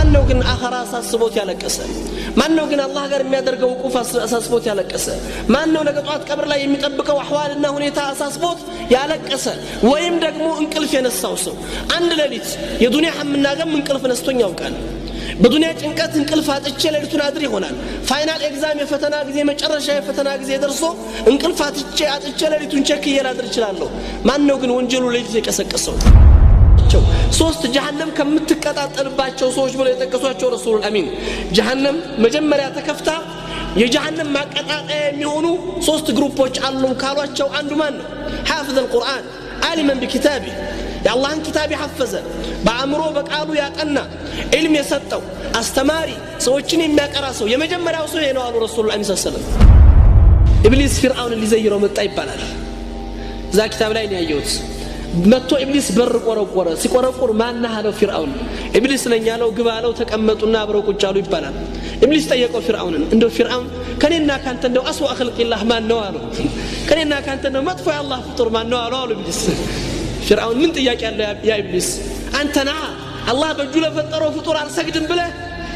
ማነው ግን አኺራ አሳስቦት ያለቀሰ? ማነው ግን አላህ ጋር የሚያደርገው ቁፍ አሳስቦት ያለቀሰ? ማነው ነገ ጧት ቀብር ላይ የሚጠብቀው አህዋልና ሁኔታ አሳስቦት ያለቀሰ? ወይም ደግሞ እንቅልፍ የነሳው ሰው አንድ ሌሊት የዱንያ ሐምና ገም እንቅልፍ ነስቶኝ ያውቃል። በዱንያ ጭንቀት እንቅልፍ አጥቼ ሌሊቱን አድር ይሆናል። ፋይናል ኤግዛም የፈተና ጊዜ መጨረሻ የፈተና ጊዜ ደርሶ እንቅልፍ አጥቼ ሌሊቱን ቸክ እየላድር ይችላል። ማነው ግን ወንጀሉ ሌሊት የቀሰቀሰው? ሶስት ጀሃነም ከምትቀጣጠልባቸው ሰዎች ብለው የጠቀሷቸው ረሱሉል አሚን ጀሃነም መጀመሪያ ተከፍታ የጀሃነም ማቀጣጣያ የሚሆኑ ሶስት ግሩፖች አሉ ካሏቸው አንዱ ማን ነው? حافظ القرآن عالما بكتابه የአላህን ኪታብ ያፈዘ በአእምሮ በቃሉ ያጠና ኢልም የሰጠው አስተማሪ ሰዎችን የሚያቀራ ሰው የመጀመሪያው ሰው ነው አሉ ረሱሉል አሚን ሰለላሁ ዐለይሂ ወሰለም። ኢብሊስ ፊርዓውን ሊዘይረው መጣ ይባላል። እዛ ኪታብ ላይ ነው ያየሁት። መጥቶ ኢብሊስ በር ቆረቆረ። ሲቆረቆር ማን አለው? ፊርዓውን። ኢብሊስ ነኝ ያለው ግባ አለው። ተቀመጡና አብረው ቁጭ አሉ ይባላል። ኢብሊስ ጠየቀው ፊርዓውንን እንደው ፊርዓውን ከኔና ካንተ እንደው አስዋ ኸልቂላህ ማን ነው አለው። ከኔና ካንተ እንደው መጥፎ የአላህ ፍጡር ማን ነው አለው ኢብሊስ። ፊርዓውን ምን ጥያቄ አለው ያ ኢብሊስ? አንተና አላህ በእጁ ለፈጠረው ፍጡር አልሰግድም ብለህ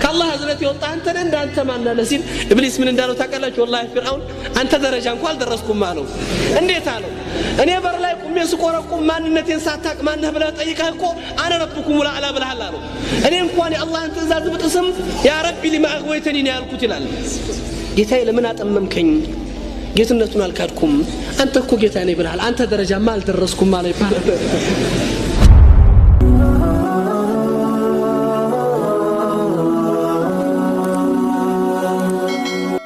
ከአላህ ህዝነት የወጣ አንተ ነህ እንዳንተ ማን አለ ሲል ኢብሊስ ምን እንዳለው ታውቃላችሁ? ወላሂ ፊርዓውን አንተ ደረጃ እንኳን አልደረስኩም አለው። እንዴት አለው? እኔ በር ላይ ቁሜ ስቆረቁም ማንነቴን ሳታቅ ማንህ ብለህ ጠይቀህ እኮ አነ ረብኩም ለአላ ብለሃል አለው። እኔ እንኳን የአላህን ትእዛዝ ብጥስም ያ ረቢ ሊማ አግወይተኒ ነው ያልኩት ይላል። ጌታዬ ለምን አጠመምከኝ? ጌትነቱን አልካድኩም። አንተ እኮ ጌታ ነኝ ብለሃል። አንተ ደረጃማ አልደረስኩም ማለት ይባላል።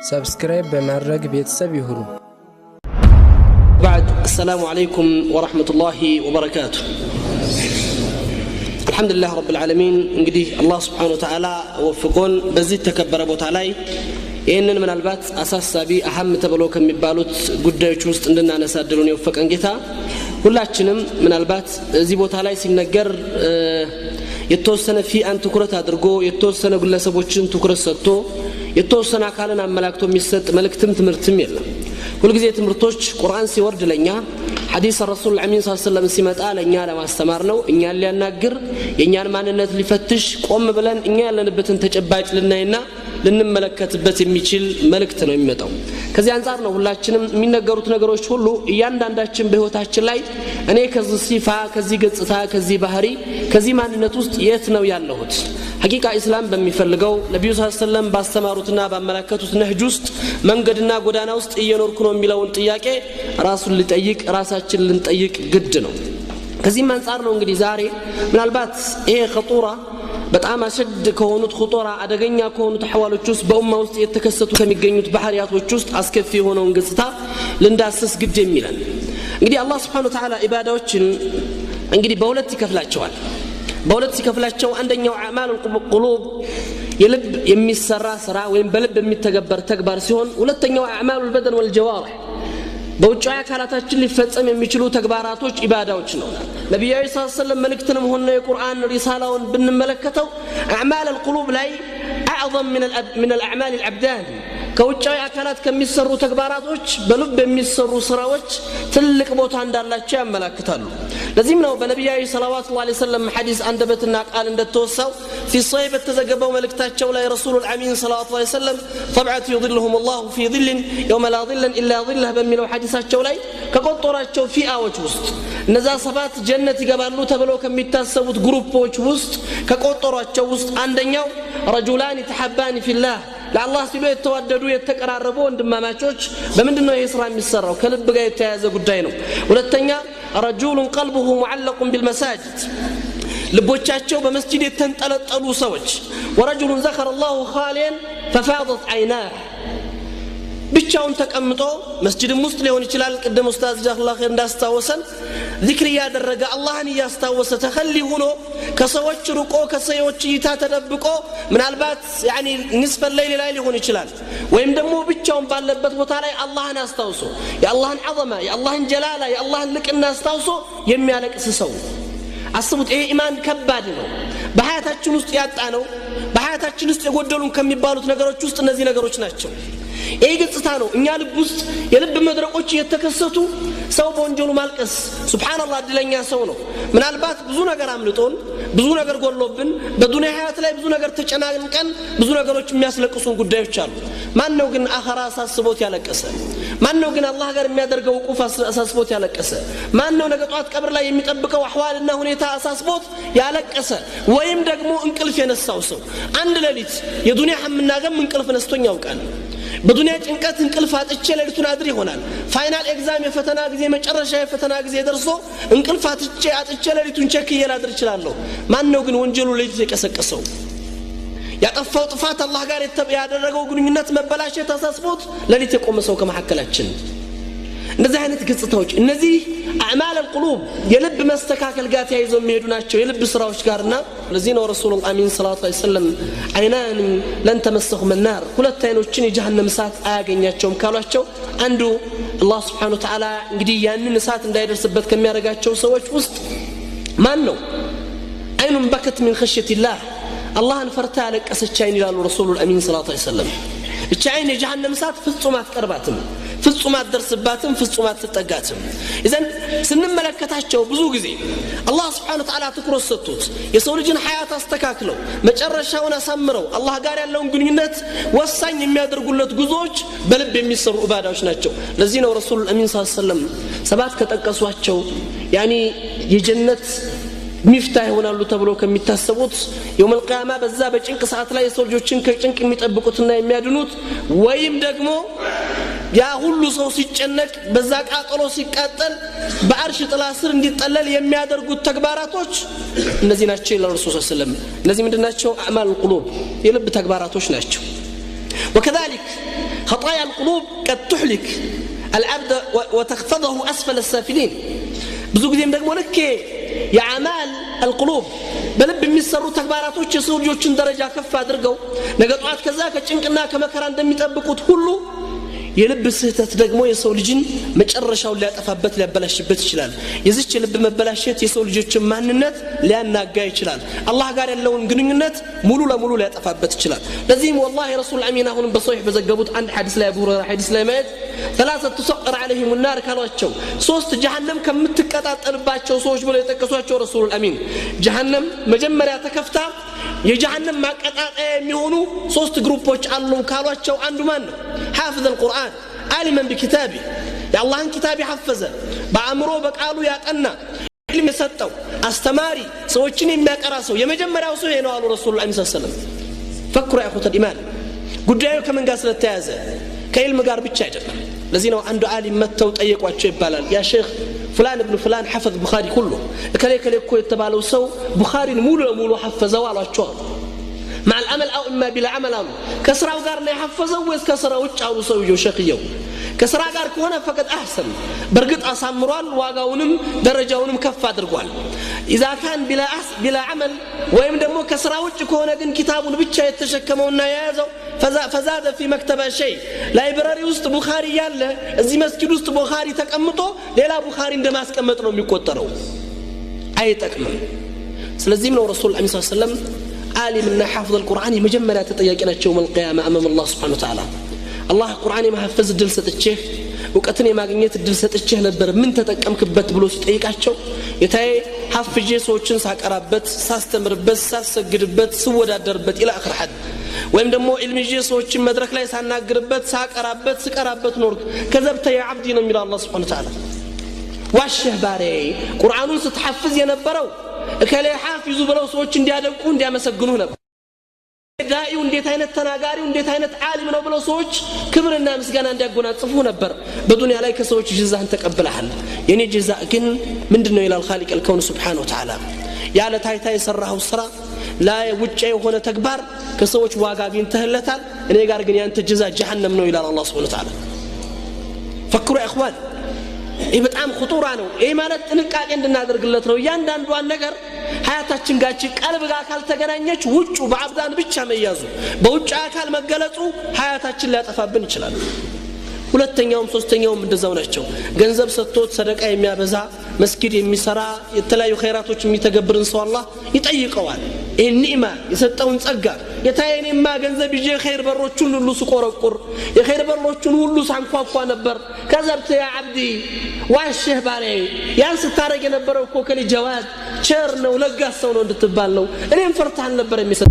ሰብስክራይብ በማድረግ ቤተሰብ ይሁኑ። بعد السلام عليكم ورحمة الله وبركاته. الحمد لله رب العالمين. እንግዲህ አላህ Subhanahu Wa Ta'ala ወፍቆን በዚህ ተከበረ ቦታ ላይ ይሄንን ምናልባት አሳሳቢ አህም ተብሎ ከሚባሉት ጉዳዮች ውስጥ እንድናነሳድሩን የወፈቀን ጌታ ሁላችንም ምናልባት እዚህ ቦታ ላይ ሲነገር የተወሰነ ፊአን ትኩረት አድርጎ የተወሰነ ግለሰቦችን ትኩረት ሰጥቶ የተወሰነ አካልን አመላክቶ የሚሰጥ መልእክትም ትምህርትም የለም። ሁልጊዜ ትምህርቶች ቁርአን ሲወርድ ለኛ ሐዲስ ረሱል አሚን ሰለላሁ ዐለይሂ ወሰለም ሲመጣ ለኛ ለማስተማር ነው። እኛን ሊያናግር የኛን ማንነት ሊፈትሽ ቆም ብለን እኛ ያለንበትን ተጨባጭ ልናይና ልንመለከትበት የሚችል መልእክት ነው የሚመጣው። ከዚህ አንፃር ነው ሁላችንም የሚነገሩት ነገሮች ሁሉ እያንዳንዳችን በህይወታችን ላይ እኔ ከዚህ ሲፋ ከዚህ ገጽታ ከዚህ ባህሪ ከዚህ ማንነት ውስጥ የት ነው ያለሁት? ሐቂቃ ኢስላም በሚፈልገው ነብዩ ሰለላሁ ዐለይሂ ወሰለም ባስተማሩትና ባመላከቱት ነህጅ ውስጥ መንገድና ጎዳና ውስጥ እየኖርኩ ነው የሚለውን ጥያቄ ራሱን ሊጠይቅ ራሳችን ልንጠይቅ ግድ ነው። ከዚህም አንፃር ነው እንግዲህ ዛሬ ምናልባት ይሄ ኸጡራ በጣም አሸድ ከሆኑት ኹጡራ አደገኛ ከሆኑት አህዋሎች ውስጥ በኡማ ውስጥ የተከሰቱ ከሚገኙት ባህሪያቶች ውስጥ አስከፊ የሆነውን ገጽታ ልንዳስስ ግድ የሚለን እንግዲህ አላህ Subhanahu Wa Ta'ala ኢባዳዎችን እንግዲህ በሁለት ይከፍላቸዋል። በሁለት ሲከፍላቸው አንደኛው አዕማሉል ቁሉብ የልብ የሚሰራ ስራ ወይም በልብ የሚተገበር ተግባር ሲሆን ሁለተኛው አዕማሉል በደን ወልጀዋሪህ በውጫዊ አካላታችን ሊፈጸም የሚችሉ ተግባራቶች ኢባዳዎች ነው። ነብዩ ሰለላሁ ዐለይሂ ወሰለም መልእክትንም ሆነ የቁርአን ሪሳላውን ብንመለከተው አዕማሉል ቁሉብ ላይ አዕظም من الاعمال الابدان ከውጫዊ አካላት ከሚሰሩ ተግባራቶች በልብ የሚሰሩ ስራዎች ትልቅ ቦታ እንዳላቸው ያመለክታሉ። ለዚህም ነው በነብዩ ሰለላሁ ዐለይሂ ወሰለም ሐዲስ አንደበትና ቃል እንደተወሳው في صحيح በተዘገበው መልእክታቸው ላይ ረሱሉል አሚን ሰለላሁ ዐለይሂ ወሰለም طبعت يظلهم الله في ظل يوم لا ظل الا ظله በሚለው ሐዲሳቸው ላይ ከቆጠሯቸው ፊአዎች ውስጥ እነዛ ሰባት ጀነት ይገባሉ ተብለው ከሚታሰቡት ግሩፖች ውስጥ ከቆጠሯቸው ውስጥ አንደኛው رجلان تحبان في الله ለአላህ ሲሉ የተዋደዱ የተቀራረቡ ወንድማማቾች በምንድነው ይሄ ስራ የሚሰራው? ከልብ ጋር የተያያዘ ጉዳይ ነው። ሁለተኛ رجل قلبه معلق بالمساجد ልቦቻቸው በመስጂድ የተንጠለጠሉ ሰዎች ورجل ذكر الله خاليا ففاضت عيناه ብቻውን ተቀምጦ መስጂድም ውስጥ ሊሆን ይችላል። ቅድም ኡስታዝ ጀዛከላሁ ኸይር እንዳስታወሰን ዚክር ያደረገ አላህን ያስታወሰ ተኸሊ ሆኖ ከሰዎች ርቆ ከሰዎች እይታ ተደብቆ ምናልባት ያኒ ንስፈ ለይል ላይ ሊሆን ይችላል ወይም ደግሞ ብቻውን ባለበት ቦታ ላይ አላህን አስታውሶ የአላህን ዐዘማ የአላህን ጀላላ የአላህን ልቅና አስታውሶ የሚያለቅስ ሰው አስቡት። ይሄ ኢማን ከባድ ነው። በሐያታችን ውስጥ ያጣ ነው። በሐያታችን ውስጥ የጎደሉን ከሚባሉት ነገሮች ውስጥ እነዚህ ነገሮች ናቸው። ይሄ ገጽታ ነው እኛ ልብ ውስጥ የልብ መድረቆች የተከሰቱ ሰው በወንጀሉ ማልቀስ ሱብሃንአላህ እድለኛ ሰው ነው ምናልባት ብዙ ነገር አምልጦን ብዙ ነገር ጎሎብን በዱንያ ህይወት ላይ ብዙ ነገር ተጨናንቀን ብዙ ነገሮች የሚያስለቅሱን ጉዳዮች አሉ ማን ነው ግን አኺራ አሳስቦት ያለቀሰ ማን ነው ግን አላህ ጋር የሚያደርገው ውቁፍ አሳስቦት ያለቀሰ ማን ነው ነገ ጧት ቀብር ላይ የሚጠብቀው አህዋልና ሁኔታ አሳስቦት ያለቀሰ ወይም ደግሞ እንቅልፍ የነሳው ሰው አንድ ሌሊት የዱንያ ሐምና ገም እንቅልፍ ነስቶኝ ያውቃል በዱንያ ጭንቀት እንቅልፍ አጥቼ ሌሊቱን አድር ይሆናል ፋይናል ኤግዛም የፈተና ጊዜ መጨረሻ የፈተና ጊዜ ደርሶ እንቅልፍ አጥቼ ሌሊቱን ቼክ ይላድር ይችላል ማን ነው ግን ወንጀሉ ሌሊት የቀሰቀሰው ያጠፋው ጥፋት አላህ ጋር ያደረገው ግንኙነት መበላሸት ተሳስቦት ሌሊት የቆመ ሰው ከመሐከላችን እንደዚህ አይነት ገጽታዎች እነዚህ አዕማል القلوب የልብ መስተካከል ጋር ተያይዘው የሚሄዱ ናቸው የልብ ስራዎች ጋርና ለዚህ ነው ረሱላህ አሚን ሰለላሁ ዐለይሂ ወሰለም አይናን ለን ተመሰሁም النار ሁለት አይኖችን የጀሃነም እሳት አያገኛቸውም ካሏቸው አንዱ አላህ Subhanahu Wa Ta'ala እንግዲህ ያንን እሳት እንዳይደርስበት ከሚያደርጋቸው ሰዎች ውስጥ ማን ነው አይኑን በከት من خشية الله አላህን ፈርታ ያለቀሰች አይን ይላሉ ረሱላህ አሚን ሰለላሁ ዐለይሂ ወሰለም እቺ አይን የጀሃነም እሳት ፍጹም አትቀርባትም ፍጹም አትደርስባትም ፍጹም አትጠጋትም ኢዘን ስንመለከታቸው ብዙ ጊዜ አላህ Subhanahu Wa Ta'ala ትኩረት ሰጥቶት የሰው ልጅን ሐያት አስተካክለው መጨረሻውን አሳምረው አላህ ጋር ያለውን ግንኙነት ወሳኝ የሚያደርጉለት ጉዞዎች በልብ የሚሰሩ ኢባዳዎች ናቸው ለዚህ ነው ረሱላህ አሚን ሰለላሁ ዐለይሂ ወሰለም ሰባት ከጠቀሷቸው ያኒ የጀነት ሚፍታህ ይሆናሉ ተብሎ ከሚታሰቡት የውም القيامة በዛ በጭንቅ ሰዓት ላይ የሰው ልጆችን ከጭንቅ የሚጠብቁትና የሚያድኑት ወይም ደግሞ ያ ሁሉ ሰው ሲጨነቅ በዛ ቃጠሎ ሲቃጠል በአርሽ ጥላ ስር እንዲጠለል የሚያደርጉት ተግባራቶች እነዚህ ናቸው ይላል ረሱላህ ሰለላሁ ዐለይሂ ወሰለም እነዚህ ምንድናቸው አዕማል القلوب የልብ ተግባራቶች ናቸው وكذلك خطايا القلوب قد تهلك العبد وتخفضه اسفل السافلين ብዙ ጊዜም ደግሞ ልክ የአዕማል القلوب በልብ የሚሰሩ ተግባራቶች የሰው ልጆችን ደረጃ ከፍ አድርገው ነገ ጧት ከዛ ከጭንቅና ከመከራ እንደሚጠብቁት ሁሉ የልብ ስህተት ደግሞ የሰው ልጅን መጨረሻውን ሊያጠፋበት ሊያበላሽበት ይችላል የዚች የልብ መበላሸት የሰው ልጆችን ማንነት ሊያናጋ ይችላል አላህ ጋር ያለውን ግንኙነት ሙሉ ለሙሉ ሊያጠፋበት ይችላል ለዚህም والله رسول الامين አሁን በሶሒህ በዘገቡት አንድ ሐዲስ ላይ አቡ ሁረይራ ሐዲስ ላይ ማለት ثلاثه تسقر عليهم النار ካሏቸው ሶስት ጀሃነም ከምትቀጣጠልባቸው ሰዎች ብለው የጠቀሷቸው ረሱል الامين ጀሃነም መጀመሪያ ተከፍታ የጀሃነም ማቀጣጣያ የሚሆኑ ሶስት ግሩፖች አሉ ካሏቸው አንዱ ማን ነው حافظ القرآن عالما بكتابه يا الله ان كتابي حفظ بأمره بقالو ያጠና علم የሰጠው አስተማሪ ሰዎችን የሚያቀራ ሰው የመጀመሪያው ሰው ነው አሉ ረሱላህ ሰለላሁ ዐለይሂ ወሰለም فكروا يا اخوة الايمان ጉዳዩ ከምን ጋር ስለተያዘ ከኢልም ጋር ብቻ አይደለም ለዚህ ነው አንዱ ዓሊም መተው ጠየቋቸው ይባላል ያ ሼክ فلان ابن فلان حفظ البخاري كله ከሌ እኮ የተባለው ሰው ቡኻሪን ሙሉ ለሙሉ حفظው አሏቸው مع العمل او اما بلا عمل كسراو غار لا يحفظوا ويس كسراو وچاو سويو شقيو كسرا غار كونه فقط احسن برغط اسامرال واغاونم درجاونم كف ادرغوال اذا كان بلا عمل ويم دمو كسرا وچ كونه كن كتابون بيچا يتشكمونا يازو فزاد في مكتبه شيء لايبراري وسط بخاري ياله ازي مسجد وسط بخاري تقمطو ليلا بخاري እንደማስቀመጥ ነው የሚቆጠረው አይጠቅምም ስለዚህ ነው ረሱል ሰለላሁ ዐለይሂ ወሰለም عالمنا حافظ القرآن مجمرة تطيقنا يوم القيامة أمام الله سبحانه وتعالى الله القرآن ما حفظ الدلسة الشيخ وقتني ما قنيت الدلسة الشيخ نبر من تتكم كبت بلوس تطيقاتشو يتاي حفظ سوچن ساق أرابت ساستمر بس ساسقربت سودا دربت إلى آخر حد ويم دمو علم جي سوچن مدرك لا يسانقربت ساق أرابت سقرابت نورك كذبت يا عبدي نمير الله سبحانه وتعالى واشه باري قرآن ستحفظ ينبرو ከላይ حافظ ብለው ሰዎች እንዲያደቁ እንዲያመሰግኑ ነበር ዳኢው እንዴት አይነት ተናጋሪው እንዴት አይነት ዓሊም ነው ብለው ሰዎች ክብርና ምስጋና እንዲያጎናጽፉ ነበር በዱንያ ላይ ከሰዎች ጅዛህን ተቀበለሃል የኔ ጅዛ ግን ምንድነው ይላል خالق الكون سبحانه وتعالى ያለ ታይታ የሰራው ስራ ላይ ውጪ የሆነ ተግባር ከሰዎች ዋጋ አግኝተህለታል እኔ ጋር ግን ያንተ ጅዛ ጀሃነም ነው ይላል አላህ Subhanahu Wa Ta'ala فكروا يا اخوان ይህ በጣም خطوره ነው ይህ ማለት ጥንቃቄ እንድናደርግለት ነው ያንዳንዷን ነገር ሐያታችን ጋር ቀልብ ጋር ካልተገናኘች ውጩ በአብዳን ብቻ መያዙ በውጭ አካል መገለጹ ሐያታችን ሊያጠፋብን ይችላል ሁለተኛውም ሶስተኛውም እንደዛው ናቸው ገንዘብ ሰጥቶት ሰደቃ የሚያበዛ መስጊድ የሚሰራ የተለያዩ ኸይራቶች የሚተገብርን ሰው አላህ ይጠይቀዋል ይሄን ኒዕማ የሰጠውን ጸጋ ጌታዬ እኔማ ገንዘብ ይዤ ኸይር በሮቹን ሁሉ ስቆረቁር የኸይር በሮቹን ሁሉ ሳንኳኳ ነበር ከዘብተ ያ አብዲ ዋሽህ ባሪያዬ ያን ስታረግ የነበረው እኮ ከሊ ጀዋድ ቸር ነው ለጋስ ሰው ነው እንድትባል ነው እኔም ፈርታን ነበር የሚሰጥ